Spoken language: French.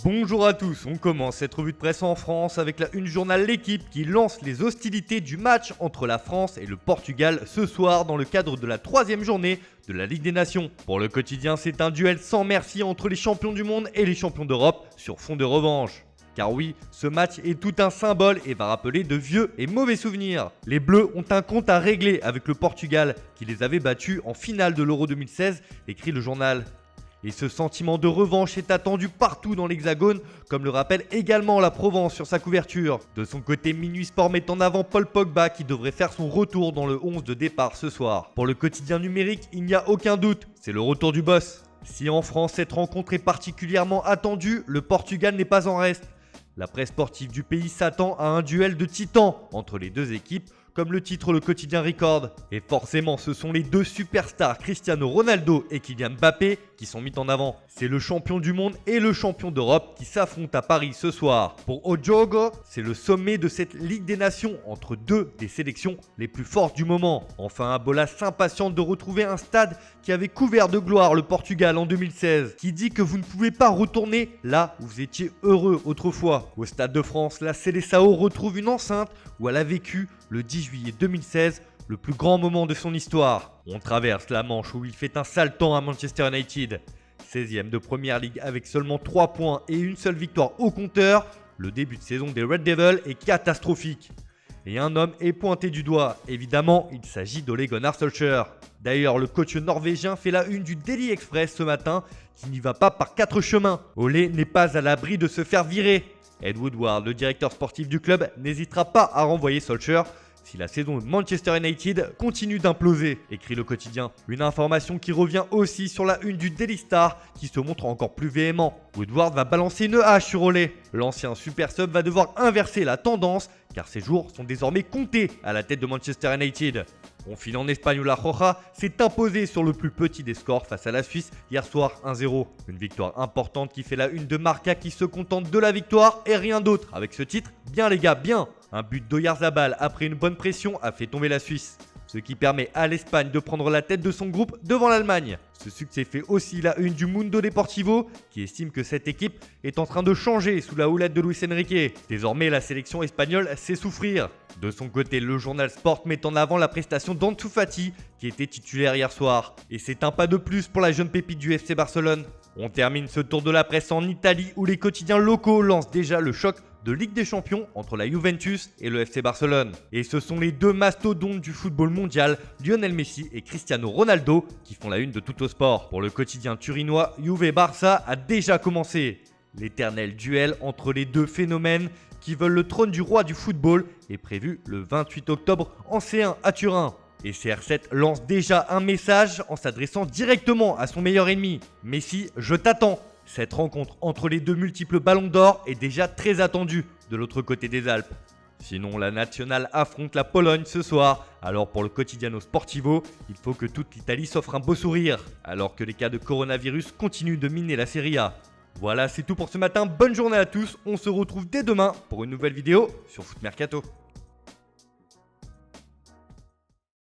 Bonjour à tous, on commence cette revue de presse en France avec la une journal L'Équipe qui lance les hostilités du match entre la France et le Portugal ce soir dans le cadre de la 3e journée de la Ligue des Nations. Pour le quotidien, c'est un duel sans merci entre les champions du monde et les champions d'Europe sur fond de revanche. Car oui, ce match est tout un symbole et va rappeler de vieux et mauvais souvenirs. Les Bleus ont un compte à régler avec le Portugal qui les avait battus en finale de l'Euro 2016, écrit le journal. Et ce sentiment de revanche est attendu partout dans l'Hexagone, comme le rappelle également la Provence sur sa couverture. De son côté, Minuit Sport met en avant Paul Pogba qui devrait faire son retour dans le 11 de départ ce soir. Pour le quotidien numérique, il n'y a aucun doute, c'est le retour du boss. Si en France cette rencontre est particulièrement attendue, le Portugal n'est pas en reste. La presse sportive du pays s'attend à un duel de titans entre les deux équipes, comme le titre le quotidien Record. Et forcément, ce sont les deux superstars Cristiano Ronaldo et Kylian Mbappé qui sont mis en avant. C'est le champion du monde et le champion d'Europe qui s'affrontent à Paris ce soir. Pour O Jogo, c'est le sommet de cette Ligue des Nations entre deux des sélections les plus fortes du moment. Enfin, un Bolas s'impatiente de retrouver un stade qui avait couvert de gloire le Portugal en 2016, qui dit que vous ne pouvez pas retourner là où vous étiez heureux autrefois. Au Stade de France, la Seleção retrouve une enceinte où elle a vécu le 10 juillet 2016, le plus grand moment de son histoire. On traverse la Manche où il fait un sale temps à Manchester United. 16e de Première Ligue avec seulement 3 points et une seule victoire au compteur, le début de saison des Red Devils est catastrophique. Et un homme est pointé du doigt, évidemment, il s'agit d'Ole Gunnar Solskjaer. D'ailleurs, le coach norvégien fait la une du Daily Express ce matin, qui n'y va pas par 4 chemins. Ole n'est pas à l'abri de se faire virer. Ed Woodward, le directeur sportif du club, n'hésitera pas à renvoyer Solskjaer si la saison de Manchester United continue d'imploser, écrit le quotidien. Une information qui revient aussi sur la une du Daily Star qui se montre encore plus véhément. Woodward va balancer une hache sur Ole. L'ancien super sub va devoir inverser la tendance car ses jours sont désormais comptés à la tête de Manchester United. On file en Espagne où la Roja s'est imposée sur le plus petit des scores face à la Suisse hier soir 1-0. Une victoire importante qui fait la une de Marca qui se contente de la victoire et rien d'autre. Avec ce titre, bien les gars, bien. Un but d'Oyarzabal après une bonne pression a fait tomber la Suisse. Ce qui permet à l'Espagne de prendre la tête de son groupe devant l'Allemagne. Ce succès fait aussi la une du Mundo Deportivo qui estime que cette équipe est en train de changer sous la houlette de Luis Enrique. Désormais, la sélection espagnole sait souffrir. De son côté, le journal Sport met en avant la prestation d'Ansu Fati qui était titulaire hier soir. Et c'est un pas de plus pour la jeune pépite du FC Barcelone. On termine ce tour de la presse en Italie où les quotidiens locaux lancent déjà le choc de Ligue des Champions entre la Juventus et le FC Barcelone. Et ce sont les deux mastodontes du football mondial, Lionel Messi et Cristiano Ronaldo, qui font la une de Tuttosport. Pour le quotidien turinois, Juve-Barça a déjà commencé. L'éternel duel entre les deux phénomènes qui veulent le trône du roi du football est prévu le 28 octobre en C1 à Turin. Et CR7 lance déjà un message en s'adressant directement à son meilleur ennemi. Messi, je t'attends. Cette rencontre entre les deux multiples ballons d'or est déjà très attendue de l'autre côté des Alpes. Sinon, la nationale affronte la Pologne ce soir. Alors pour le Quotidiano Sportivo, il faut que toute l'Italie s'offre un beau sourire. Alors que les cas de coronavirus continuent de miner la Serie A. Voilà, c'est tout pour ce matin. Bonne journée à tous. On se retrouve dès demain pour une nouvelle vidéo sur Foot Mercato.